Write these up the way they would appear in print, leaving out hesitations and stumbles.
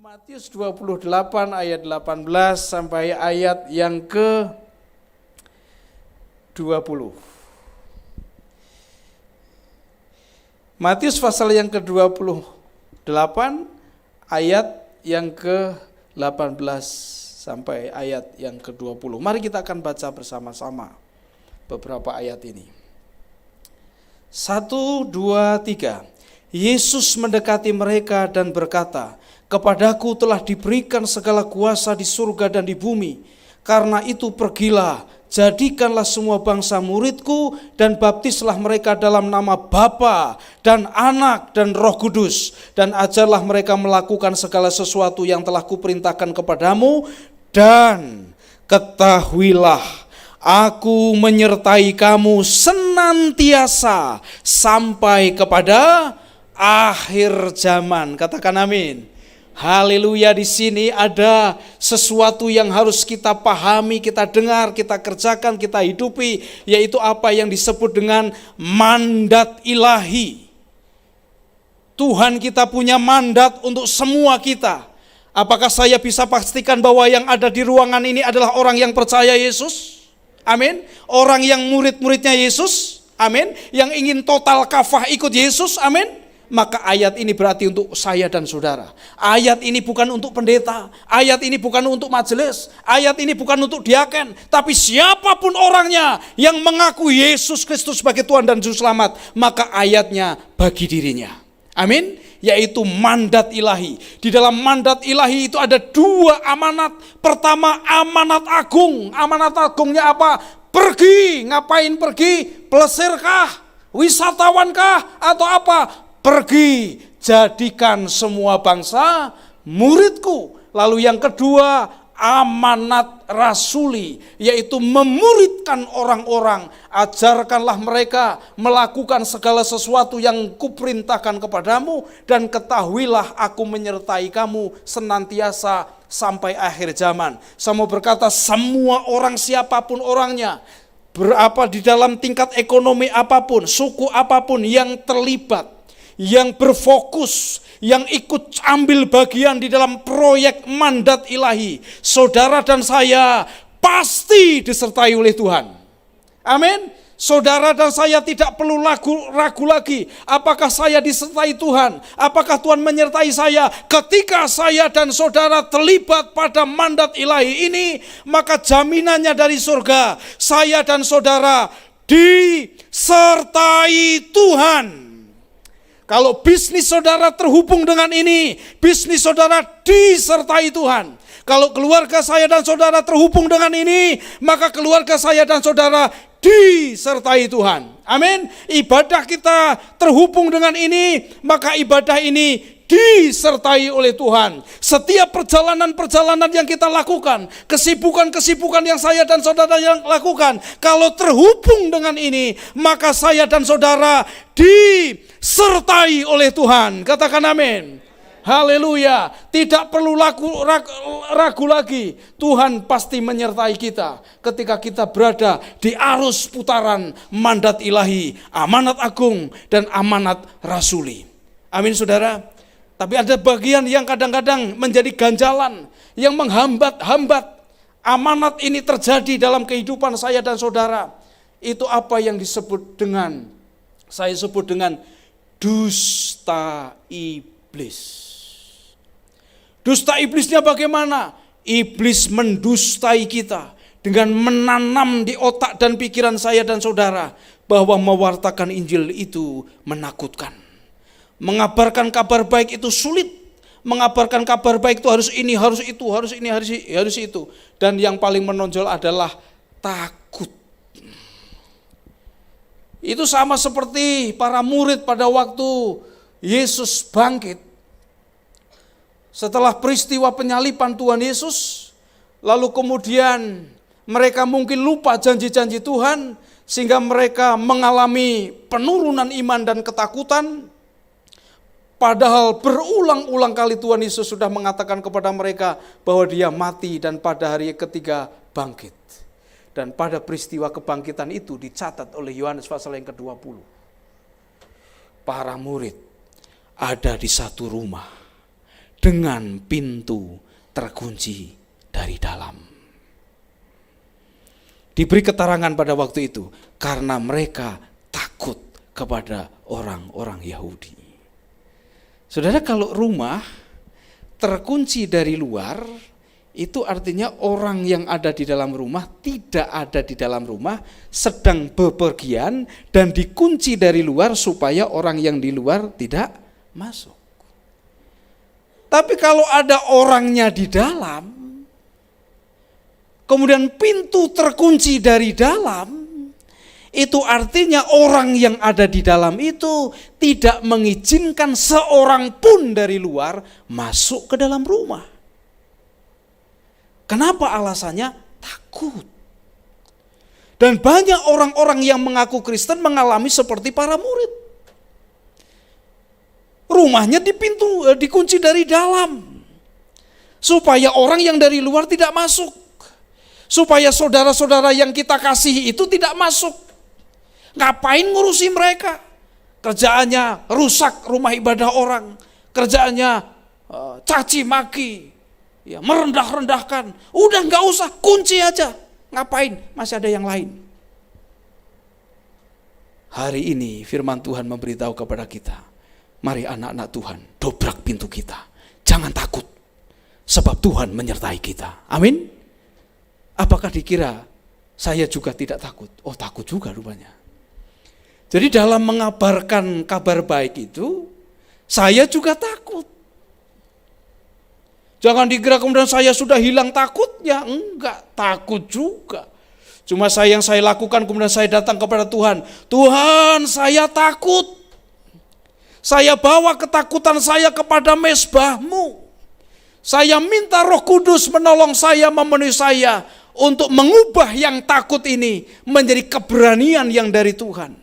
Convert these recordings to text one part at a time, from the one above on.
Matius 28 ayat 18 sampai ayat yang ke-20. Matius pasal yang ke-28 ayat yang ke-18 sampai ayat yang ke-20. Mari kita akan baca bersama-sama beberapa ayat ini. 1, 2, 3. Yesus mendekati mereka dan berkata, "Kepadaku telah diberikan segala kuasa di surga dan di bumi. Karena itu pergilah, jadikanlah semua bangsa muridku dan baptislah mereka dalam nama Bapa dan Anak dan Roh Kudus. Dan ajarlah mereka melakukan segala sesuatu yang telah kuperintahkan kepadamu. Dan ketahuilah, aku menyertai kamu senantiasa sampai kepada akhir zaman." Katakan amin. Haleluya. Di sini ada sesuatu yang harus kita pahami, kita dengar, kita kerjakan, kita hidupi, yaitu apa yang disebut dengan mandat ilahi. Tuhan kita punya mandat untuk semua kita. Apakah saya bisa pastikan bahwa yang ada di ruangan ini adalah orang yang percaya Yesus? Amin. Orang yang murid-muridnya Yesus? Amin. Yang ingin total kafah ikut Yesus? Amin. Maka ayat ini berarti untuk saya dan saudara. Ayat ini bukan untuk pendeta, ayat ini bukan untuk majelis, ayat ini bukan untuk diaken, tapi siapapun orangnya yang mengaku Yesus Kristus sebagai Tuhan dan Juru Selamat, maka ayatnya bagi dirinya. Amin. Yaitu mandat ilahi. Di dalam mandat ilahi itu ada dua amanat. Pertama, amanat agung. Amanat agungnya apa? Pergi. Ngapain pergi? Plesirkah? Wisatawankah? Atau apa? Pergi, jadikan semua bangsa muridku. Lalu yang kedua, amanat rasuli, yaitu memuridkan orang-orang. Ajarkanlah mereka melakukan segala sesuatu yang kuperintahkan kepadamu. Dan ketahuilah, aku menyertai kamu senantiasa sampai akhir zaman. Saya mau berkata, semua orang, siapapun orangnya, berapa di dalam tingkat ekonomi apapun, suku apapun yang terlibat, yang berfokus, yang ikut ambil bagian di dalam proyek mandat ilahi, saudara dan saya pasti disertai oleh Tuhan. Amin. Saudara dan saya tidak perlu ragu lagi, apakah saya disertai Tuhan, apakah Tuhan menyertai saya. Ketika saya dan saudara terlibat pada mandat ilahi ini, maka jaminannya dari surga, saya dan saudara disertai Tuhan. Kalau bisnis saudara terhubung dengan ini, bisnis saudara disertai Tuhan. Kalau keluarga saya dan saudara terhubung dengan ini, maka keluarga saya dan saudara disertai Tuhan. Amin. Ibadah kita terhubung dengan ini, maka ibadah ini disertai oleh Tuhan. Setiap perjalanan-perjalanan yang kita lakukan, kesibukan-kesibukan yang saya dan saudara yang lakukan, kalau terhubung dengan ini, maka saya dan saudara disertai oleh Tuhan. Katakan amin. Haleluya. Tidak perlu ragu lagi. Tuhan pasti menyertai kita ketika kita berada di arus putaran mandat ilahi, amanat agung dan amanat rasuli. Amin saudara. Tapi ada bagian yang kadang-kadang menjadi ganjalan, yang menghambat amanat ini terjadi dalam kehidupan saya dan saudara. Itu apa yang saya sebut dengan dusta iblis. Dusta iblisnya bagaimana? Iblis mendustai kita dengan menanam di otak dan pikiran saya dan saudara bahwa mewartakan Injil itu menakutkan. Mengabarkan kabar baik itu sulit. Mengabarkan kabar baik itu harus ini, harus itu, harus ini, harus itu. Dan yang paling menonjol adalah takut. Itu sama seperti para murid pada waktu Yesus bangkit. Setelah peristiwa penyaliban Tuhan Yesus, lalu kemudian mereka mungkin lupa janji-janji Tuhan, sehingga mereka mengalami penurunan iman dan ketakutan. Padahal berulang-ulang kali Tuhan Yesus sudah mengatakan kepada mereka bahwa dia mati dan pada hari ketiga bangkit. Dan pada peristiwa kebangkitan itu dicatat oleh Yohanes pasal yang ke-20. Para murid ada di satu rumah. dengan pintu terkunci dari dalam. Diberi keterangan pada waktu itu karena mereka takut kepada orang-orang Yahudi. Saudara, kalau rumah terkunci dari luar, itu artinya orang yang ada di dalam rumah tidak ada di dalam rumah, sedang bepergian dan dikunci dari luar supaya orang yang di luar tidak masuk. Tapi kalau ada orangnya di dalam, kemudian pintu terkunci dari dalam, itu artinya orang yang ada di dalam itu tidak mengizinkan seorang pun dari luar masuk ke dalam rumah. Kenapa alasannya? Takut. Dan banyak orang-orang yang mengaku Kristen mengalami seperti para murid. Rumahnya dikunci dari dalam. Supaya orang yang dari luar tidak masuk. Supaya saudara-saudara yang kita kasihi itu tidak masuk. Ngapain ngurusi mereka? Kerjaannya rusak rumah ibadah orang. Kerjaannya caci maki. Ya, merendah-rendahkan. Udah gak usah, kunci aja. Ngapain? Masih ada yang lain. Hari ini firman Tuhan memberitahu kepada kita, mari anak-anak Tuhan, dobrak pintu kita. Jangan takut, sebab Tuhan menyertai kita. Amin. Apakah dikira saya juga tidak takut? Oh, takut juga rupanya. Jadi dalam mengabarkan kabar baik itu, saya juga takut. Jangan dikira kemudian saya sudah hilang takutnya. Enggak, takut juga. Cuma yang saya lakukan kemudian saya datang kepada Tuhan. Tuhan, saya takut. Saya bawa ketakutan saya kepada mezbah-Mu. Saya minta Roh Kudus menolong saya, memenuhi saya untuk mengubah yang takut ini menjadi keberanian yang dari Tuhan.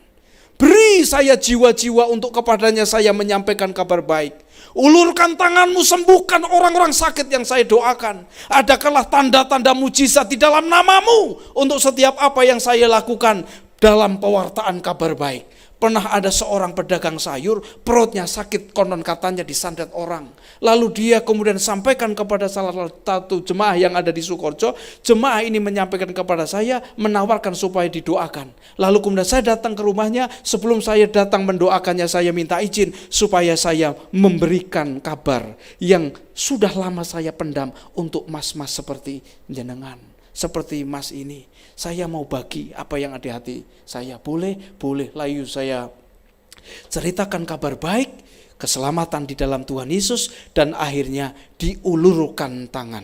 Beri saya jiwa-jiwa untuk kepadanya saya menyampaikan kabar baik. Ulurkan tanganmu, sembuhkan orang-orang sakit yang saya doakan. Adakanlah tanda-tanda mujizat di dalam namamu untuk setiap apa yang saya lakukan dalam pewartaan kabar baik. Pernah ada seorang pedagang sayur, perutnya sakit, konon katanya disantet orang. Lalu dia kemudian sampaikan kepada salah satu jemaah yang ada di Sukoharjo. Jemaah ini menyampaikan kepada saya, menawarkan supaya didoakan. Lalu kemudian saya datang ke rumahnya, sebelum saya datang mendoakannya, saya minta izin supaya saya memberikan kabar yang sudah lama saya pendam untuk mas-mas seperti jenengan. Seperti mas ini, saya mau bagi apa yang ada di hati saya. Boleh. Lalu saya ceritakan kabar baik, keselamatan di dalam Tuhan Yesus, dan akhirnya diulurkan tangan.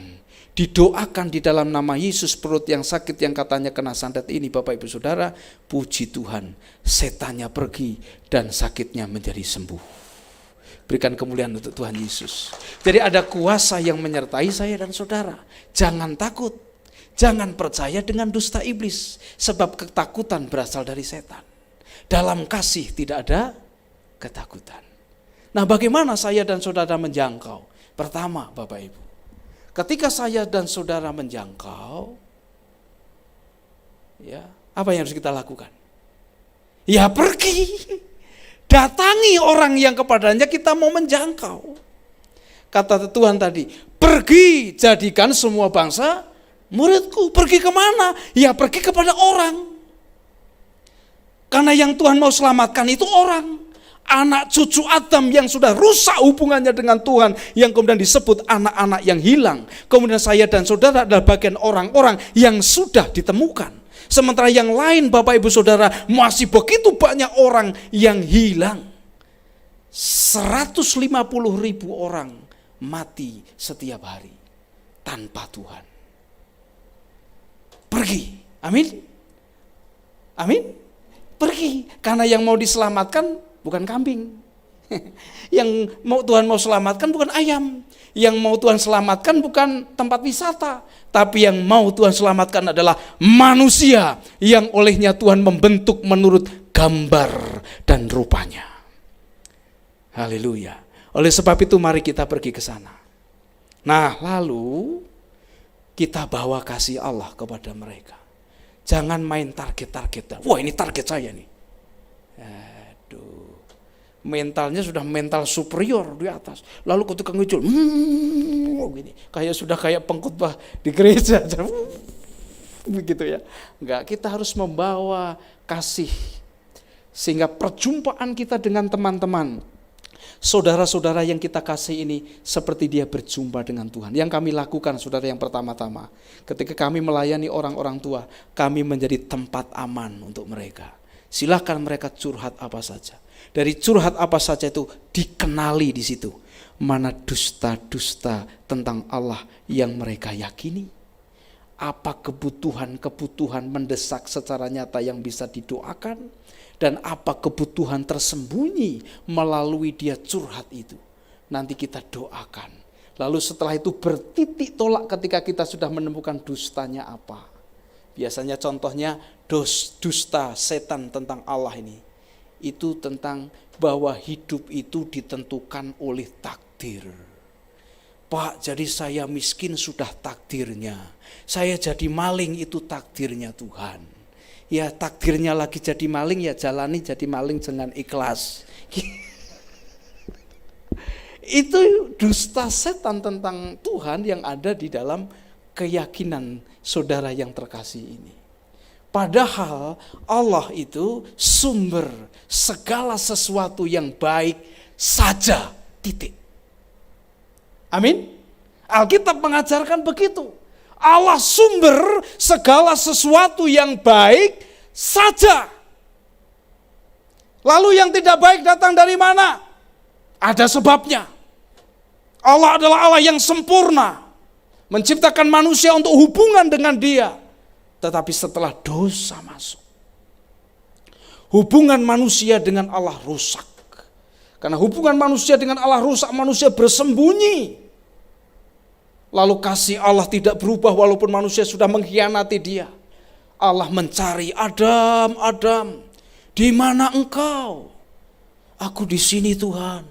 Didoakan di dalam nama Yesus, perut yang sakit yang katanya kena santet ini, Bapak Ibu Saudara, puji Tuhan, setannya pergi dan sakitnya menjadi sembuh. Berikan kemuliaan untuk Tuhan Yesus. Jadi ada kuasa yang menyertai saya dan saudara. Jangan takut. Jangan percaya dengan dusta iblis, sebab ketakutan berasal dari setan. Dalam kasih tidak ada ketakutan. Nah, bagaimana saya dan saudara menjangkau? Pertama, Bapak Ibu, ketika saya dan saudara menjangkau, ya, apa yang harus kita lakukan? Ya pergi, datangi orang yang kepadanya kita mau menjangkau. Kata Tuhan tadi, pergi jadikan semua bangsa muridku. Pergi kemana? Ya pergi kepada orang. Karena yang Tuhan mau selamatkan itu orang. Anak cucu Adam yang sudah rusak hubungannya dengan Tuhan, yang kemudian disebut anak-anak yang hilang. Kemudian saya dan saudara adalah bagian orang-orang yang sudah ditemukan. Sementara yang lain, Bapak Ibu Saudara, masih begitu banyak orang yang hilang. 150.000 orang mati setiap hari tanpa Tuhan. Pergi, amin, pergi. Karena yang mau diselamatkan bukan kambing, yang Tuhan mau selamatkan bukan ayam, yang mau Tuhan selamatkan bukan tempat wisata, tapi yang mau Tuhan selamatkan adalah manusia yang olehnya Tuhan membentuk menurut gambar dan rupanya. Haleluya. Oleh sebab itu mari kita pergi ke sana. Nah, lalu kita bawa kasih Allah kepada mereka. Jangan main target-target. Wah, ini target saya nih. Aduh. mentalnya sudah mental superior di atas. Lalu ketika muncul, gini, kayak pengkhotbah di gereja, begitu ya. Enggak, kita harus membawa kasih sehingga perjumpaan kita dengan teman-teman, saudara-saudara yang kita kasih ini seperti dia berjumpa dengan Tuhan. Yang kami lakukan, saudara, yang pertama-tama, ketika kami melayani orang-orang tua, kami menjadi tempat aman untuk mereka. Silakan mereka curhat apa saja. Dari curhat apa saja itu dikenali di situ. Mana dusta-dusta tentang Allah yang mereka yakini. Apa kebutuhan-kebutuhan mendesak secara nyata yang bisa didoakan. Dan apa kebutuhan tersembunyi melalui dia curhat itu. Nanti kita doakan. Lalu setelah itu bertitik tolak ketika kita sudah menemukan dustanya apa. Biasanya contohnya dusta setan tentang Allah ini. Itu tentang bahwa hidup itu ditentukan oleh takdir. Pak, jadi saya miskin sudah takdirnya. Saya jadi maling itu takdirnya Tuhan. Ya takdirnya lagi jadi maling, ya jalani jadi maling dengan ikhlas. Itu dusta setan tentang Tuhan yang ada di dalam keyakinan saudara yang terkasih ini. Padahal Allah itu sumber segala sesuatu yang baik saja, titik. Amin. Alkitab mengajarkan begitu. Allah sumber segala sesuatu yang baik saja. Lalu yang tidak baik datang dari mana? Ada sebabnya. Allah adalah Allah yang sempurna, menciptakan manusia untuk hubungan dengan Dia. Tetapi setelah dosa masuk, hubungan manusia dengan Allah rusak. Karena hubungan manusia dengan Allah rusak, manusia bersembunyi. Lalu kasih Allah tidak berubah walaupun manusia sudah mengkhianati Dia. Allah mencari, Adam, Adam, di mana engkau? Aku di sini Tuhan.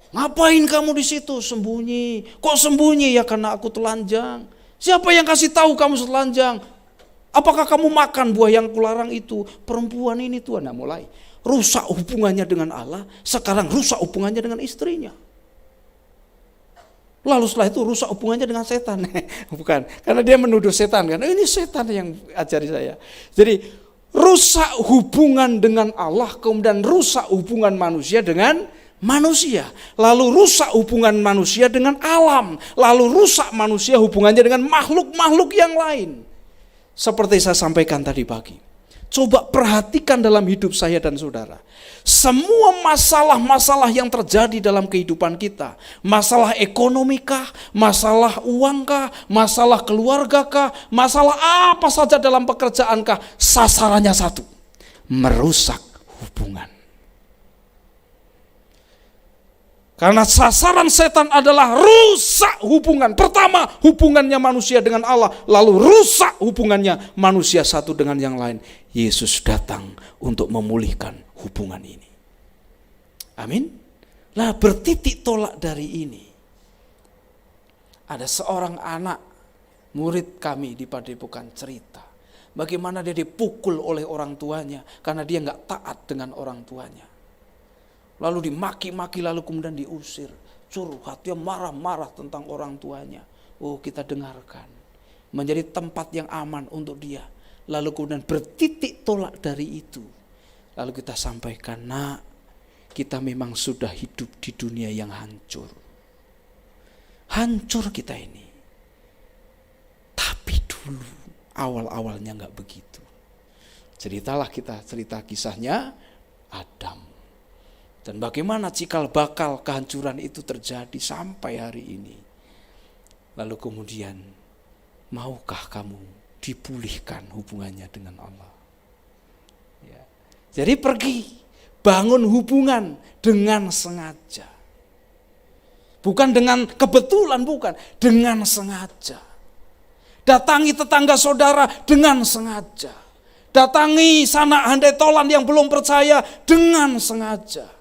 Ngapain kamu di situ? Sembunyi. Kok sembunyi? Ya karena aku telanjang. Siapa yang kasih tahu kamu telanjang? Apakah kamu makan buah yang kularang itu? Perempuan ini Tuhan. Nah mulai rusak hubungannya dengan Allah. Sekarang rusak hubungannya dengan istrinya. Lalu setelah itu rusak hubungannya dengan setan. Bukan, karena dia menuduh setan kan. Ini setan yang ajari saya. Jadi rusak hubungan dengan Allah, kemudian rusak hubungan manusia dengan manusia. Lalu rusak hubungan manusia dengan alam. Lalu rusak manusia hubungannya dengan makhluk-makhluk yang lain. Seperti saya sampaikan tadi pagi. Coba perhatikan dalam hidup saya dan saudara. Semua masalah-masalah yang terjadi dalam kehidupan kita. Masalah ekonomikah, masalah uangkah, masalah keluargakah, masalah apa saja dalam pekerjaankah. Sasarannya satu. Merusak hubungan. Karena sasaran setan adalah rusak hubungan. Pertama, hubungannya manusia dengan Allah. Lalu rusak hubungannya manusia satu dengan yang lain. Yesus datang untuk memulihkan hubungan ini. Amin. Nah, bertitik tolak dari ini. Ada seorang anak murid kami di Padepokan cerita. Bagaimana dia dipukul oleh orang tuanya. Karena dia gak taat dengan orang tuanya. Lalu dimaki-maki, lalu kemudian diusir. Curhat, dia marah-marah tentang orang tuanya. Oh, kita dengarkan. Menjadi tempat yang aman untuk dia. Lalu kemudian bertitik tolak dari itu. Lalu kita sampaikan, nak, kita memang sudah hidup di dunia yang hancur. Hancur kita ini. Tapi dulu, awal-awalnya gak begitu. Ceritalah kita, cerita kisahnya Adam. Dan bagaimana cikal bakal kehancuran itu terjadi sampai hari ini. Lalu kemudian, maukah kamu dipulihkan hubungannya dengan Allah? Ya. Jadi pergi, bangun hubungan dengan sengaja. Bukan dengan kebetulan, bukan. Dengan sengaja. Datangi tetangga saudara dengan sengaja. Datangi sanak handai tolan yang belum percaya dengan sengaja.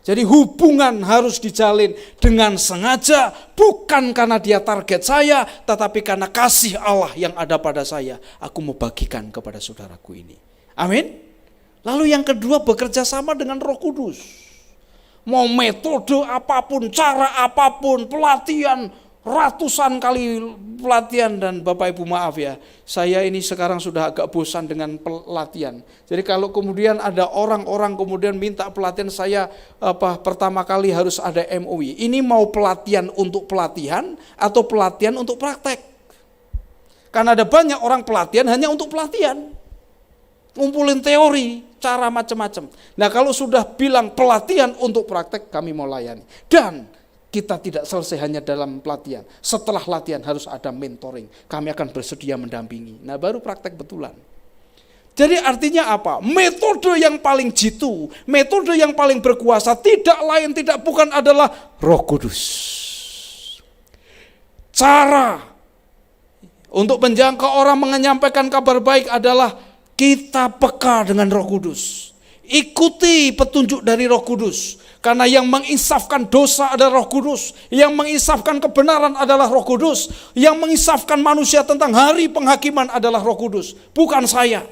Jadi hubungan harus dijalin dengan sengaja, bukan karena dia target saya, tetapi karena kasih Allah yang ada pada saya. Aku mau bagikan kepada saudaraku ini. Amin. Lalu yang kedua, bekerja sama dengan Roh Kudus. Mau metode apapun, cara apapun, pelatihan, ratusan kali pelatihan. Dan Bapak Ibu maaf ya, saya ini sekarang sudah agak bosan dengan pelatihan. Jadi kalau kemudian ada orang-orang kemudian minta pelatihan, saya pertama kali harus ada MOI. Ini mau pelatihan untuk pelatihan atau pelatihan untuk praktek? Karena ada banyak orang pelatihan hanya untuk pelatihan. Ngumpulin teori, cara macam-macam. Nah kalau sudah bilang pelatihan untuk praktek, kami mau layani. Dan kita tidak selesai hanya dalam pelatihan. Setelah latihan harus ada mentoring. Kami akan bersedia mendampingi. Nah baru praktek betulan. Jadi artinya apa? Metode yang paling jitu, metode yang paling berkuasa, tidak lain tidak bukan adalah Roh Kudus. Cara untuk menjangkau orang menyampaikan kabar baik adalah kita peka dengan Roh Kudus. Ikuti petunjuk dari Roh Kudus. Karena yang menginsafkan dosa adalah Roh Kudus. Yang menginsafkan kebenaran adalah Roh Kudus. Yang menginsafkan manusia tentang hari penghakiman adalah Roh Kudus. Bukan saya.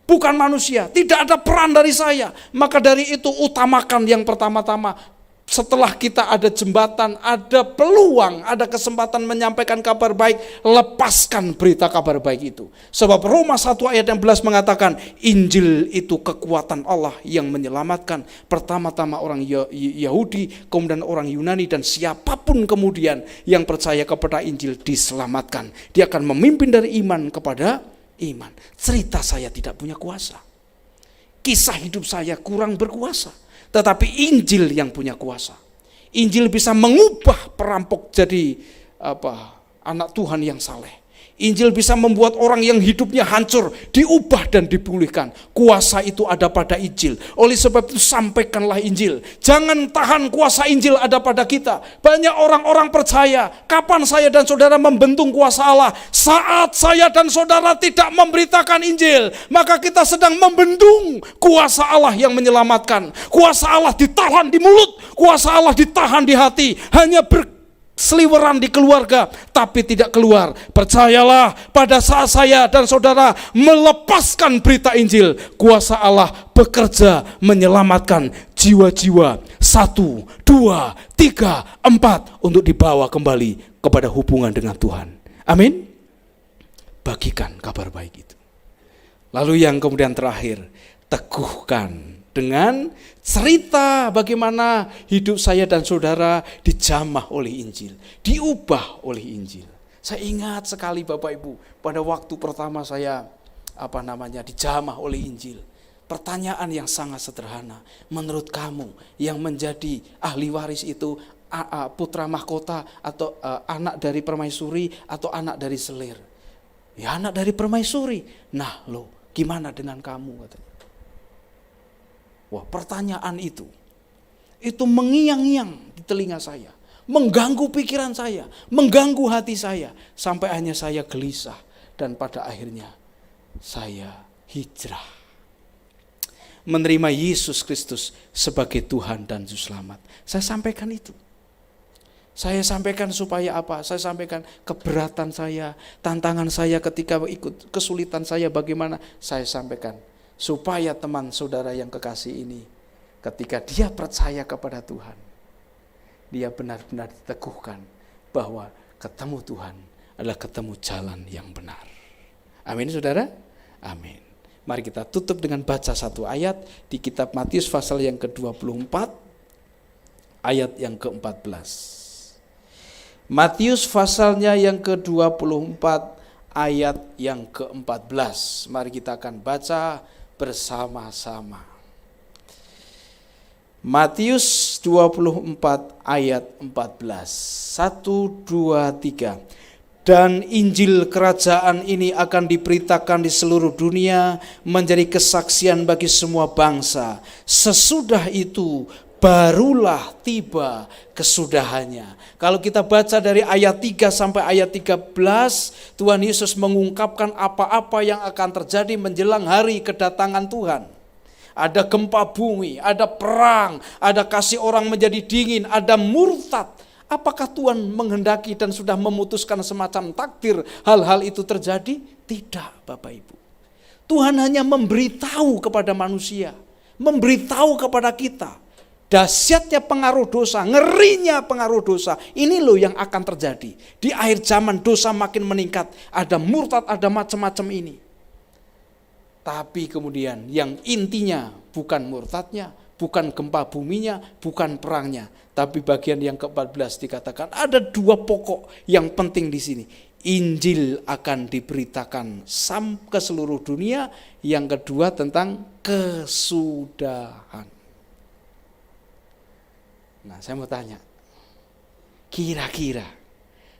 Bukan manusia. Tidak ada peran dari saya. Maka dari itu utamakan yang pertama-tama. Setelah kita ada jembatan, ada peluang, ada kesempatan menyampaikan kabar baik, lepaskan berita kabar baik itu. Sebab Roma 1 ayat 16 mengatakan, Injil itu kekuatan Allah yang menyelamatkan. Pertama-tama orang Yahudi, kemudian orang Yunani, dan siapapun kemudian yang percaya kepada Injil diselamatkan. Dia akan memimpin dari iman kepada iman. Cerita saya tidak punya kuasa. Kisah hidup saya kurang berkuasa. Tetapi Injil yang punya kuasa. Injil bisa mengubah perampok jadi anak Tuhan yang saleh. Injil bisa membuat orang yang hidupnya hancur diubah dan dipulihkan. Kuasa itu ada pada Injil. Oleh sebab itu sampaikanlah Injil. Jangan tahan kuasa Injil ada pada kita. Banyak orang-orang percaya, kapan saya dan saudara membentung kuasa Allah? Saat saya dan saudara tidak memberitakan Injil, maka kita sedang membendung kuasa Allah yang menyelamatkan. Kuasa Allah ditahan di mulut, kuasa Allah ditahan di hati. Hanya seliweran di keluarga, tapi tidak keluar. Percayalah, pada saat saya dan saudara melepaskan berita Injil, kuasa Allah bekerja menyelamatkan jiwa-jiwa 1, 2, 3, 4 untuk dibawa kembali kepada hubungan dengan Tuhan. Amin. Bagikan kabar baik itu. Lalu yang kemudian terakhir, teguhkan dengan cerita bagaimana hidup saya dan saudara dijamah oleh Injil, diubah oleh Injil. Saya ingat sekali Bapak Ibu, pada waktu pertama saya dijamah oleh Injil. Pertanyaan yang sangat sederhana, menurut kamu yang menjadi ahli waris itu putra mahkota atau anak dari permaisuri atau anak dari selir? Ya anak dari permaisuri. Nah lo, gimana dengan kamu katanya? Wah, pertanyaan itu mengiang-iang di telinga saya, mengganggu pikiran saya, mengganggu hati saya, sampai akhirnya saya gelisah dan pada akhirnya saya hijrah. Menerima Yesus Kristus sebagai Tuhan dan Juru Selamat. Saya sampaikan itu. Saya sampaikan supaya apa? Saya sampaikan keberatan saya, tantangan saya ketika ikut kesulitan saya bagaimana, saya sampaikan. Supaya teman saudara yang kekasih ini, ketika dia percaya kepada Tuhan, dia benar-benar diteguhkan bahwa ketemu Tuhan adalah ketemu jalan yang benar. Amin saudara? Amin. Mari kita tutup dengan baca satu ayat di kitab Matius pasal yang ke-24, ayat yang ke-14. Matius pasalnya yang ke-24, ayat yang ke-14. Mari kita akan baca bersama-sama. Matius 24 ayat 14. 1, 2, 3. Dan Injil kerajaan ini akan diberitakan di seluruh dunia menjadi kesaksian bagi semua bangsa. Sesudah itu barulah tiba kesudahannya. Kalau kita baca dari ayat 3 sampai ayat 13, Tuhan Yesus mengungkapkan apa-apa yang akan terjadi menjelang hari kedatangan Tuhan. Ada gempa bumi, ada perang, ada kasih orang menjadi dingin, ada murtad. Apakah Tuhan menghendaki dan sudah memutuskan semacam takdir hal-hal itu terjadi? Tidak, Bapak Ibu. Tuhan hanya memberitahu kepada manusia, memberitahu kepada kita Dahsyatnya pengaruh dosa, ngerinya pengaruh dosa. Ini loh yang akan terjadi. Di akhir zaman dosa makin meningkat. Ada murtad, ada macam-macam ini. Tapi kemudian yang intinya bukan murtadnya, bukan gempa buminya, bukan perangnya. Tapi bagian yang ke-14 dikatakan ada dua pokok yang penting di sini. Injil akan diberitakan ke seluruh dunia. Yang kedua tentang kesudahan. Nah, saya mau tanya, kira-kira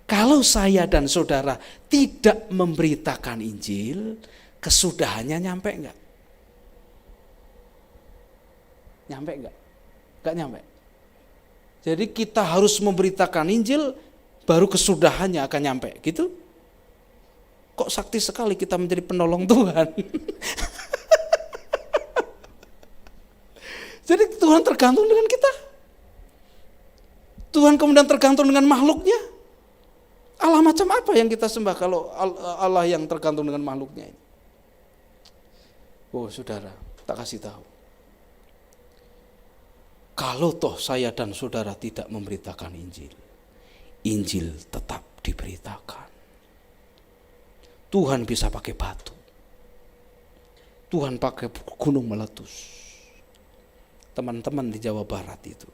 kalau saya dan saudara tidak memberitakan Injil, kesudahannya nyampe enggak? Nyampe enggak? Enggak nyampe. Jadi kita harus memberitakan Injil, baru kesudahannya akan nyampe, gitu? Kok sakti sekali kita menjadi penolong Tuhan? Jadi Tuhan tergantung dengan kita. Tuhan kemudian tergantung dengan makhluknya. Allah macam apa yang kita sembah kalau Allah yang tergantung dengan makhluknya ini? Oh saudara, tak kasih tahu. Kalau toh saya dan saudara tidak memberitakan Injil, Injil tetap diberitakan. Tuhan bisa pakai batu. Tuhan pakai gunung meletus. Teman-teman di Jawa Barat itu,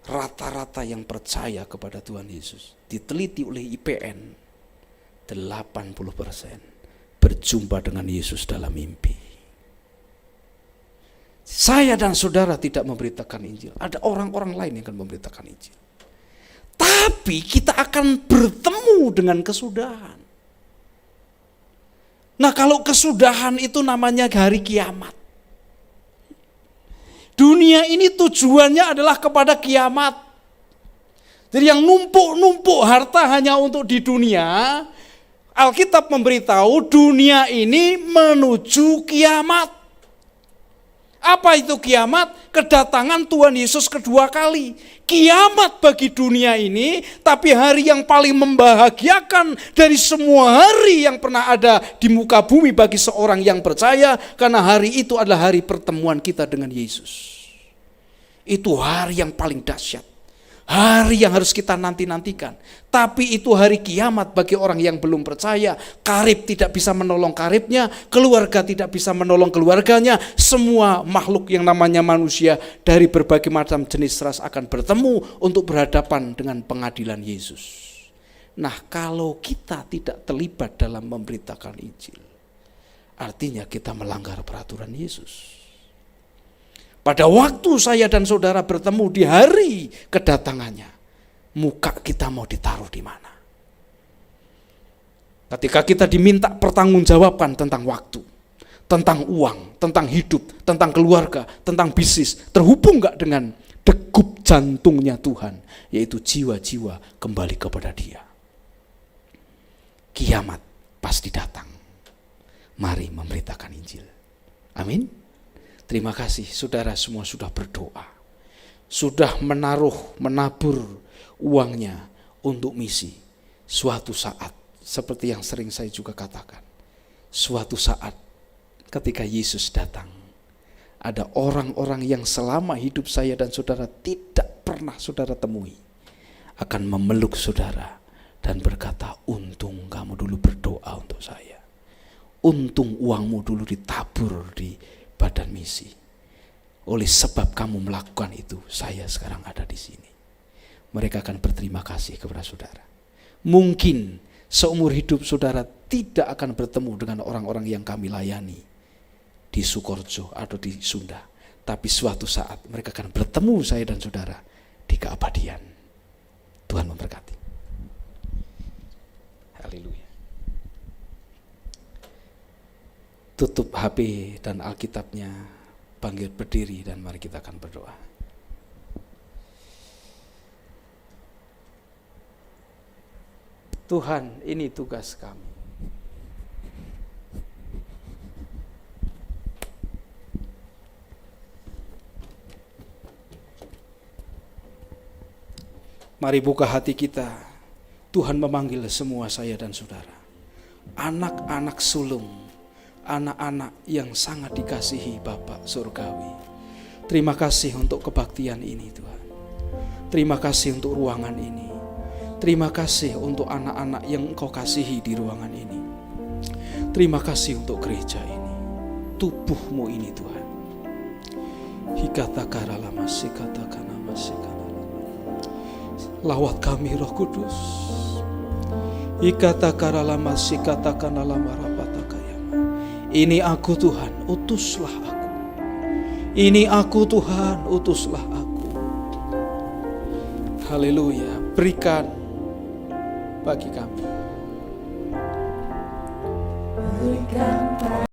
rata-rata yang percaya kepada Tuhan Yesus diteliti oleh IPN 80% berjumpa dengan Yesus dalam mimpi. Saya dan saudara tidak memberitakan Injil, ada orang-orang lain yang akan memberitakan Injil. Tapi kita akan bertemu dengan kesudahan. Nah, kalau kesudahan itu namanya hari kiamat. Dunia ini tujuannya adalah kepada kiamat. Jadi yang numpuk-numpuk harta hanya untuk di dunia, Alkitab memberitahu dunia ini menuju kiamat. Apa itu kiamat? Kedatangan Tuhan Yesus kedua kali. Kiamat bagi dunia ini, tapi hari yang paling membahagiakan dari semua hari yang pernah ada di muka bumi bagi seorang yang percaya, karena hari itu adalah hari pertemuan kita dengan Yesus. Itu hari yang paling dahsyat. Hari yang harus kita nanti-nantikan. Tapi itu hari kiamat bagi orang yang belum percaya. Karib tidak bisa menolong karibnya, keluarga tidak bisa menolong keluarganya. Semua makhluk yang namanya manusia dari berbagai macam jenis ras akan bertemu untuk berhadapan dengan pengadilan Yesus. Nah, kalau kita tidak terlibat dalam memberitakan Injil, artinya kita melanggar peraturan Yesus. Pada waktu saya dan saudara bertemu di hari kedatangannya, muka kita mau ditaruh di mana? Ketika kita diminta pertanggungjawaban tentang waktu, tentang uang, tentang hidup, tentang keluarga, tentang bisnis, terhubung gak dengan degup jantungnya Tuhan, yaitu jiwa-jiwa kembali kepada Dia. Kiamat pasti datang. Mari memberitakan Injil. Amin. Terima kasih saudara semua sudah berdoa. Sudah menabur uangnya untuk misi. Suatu saat, seperti yang sering saya juga katakan, suatu saat ketika Yesus datang, ada orang-orang yang selama hidup saya dan saudara tidak pernah saudara temui, akan memeluk saudara dan berkata, untung kamu dulu berdoa untuk saya. Untung uangmu dulu ditabur di badan misi. Oleh sebab kamu melakukan itu, saya sekarang ada di sini. Mereka akan berterima kasih kepada saudara. Mungkin seumur hidup saudara tidak akan bertemu dengan orang-orang yang kami layani di Sukorejo atau di Sunda. Tapi suatu saat mereka akan bertemu saya dan saudara di keabadian. Tuhan memberkati. Haleluya. Tutup HP dan Alkitabnya, bangkit berdiri dan mari kita akan berdoa. Tuhan, ini tugas kami. Mari buka hati kita. Tuhan memanggil semua saya dan saudara. Anak-anak sulung, anak-anak yang sangat dikasihi Bapa Surgawi. Terima kasih untuk kebaktian ini Tuhan. Terima kasih untuk ruangan ini. Terima kasih untuk anak-anak yang Engkau kasihi di ruangan ini. Terima kasih untuk gereja ini, tubuh-Mu ini Tuhan. Lawat kami Roh Kudus. Ini aku Tuhan, utuslah aku. Ini aku Tuhan, utuslah aku. Haleluya, berikan bagi kami.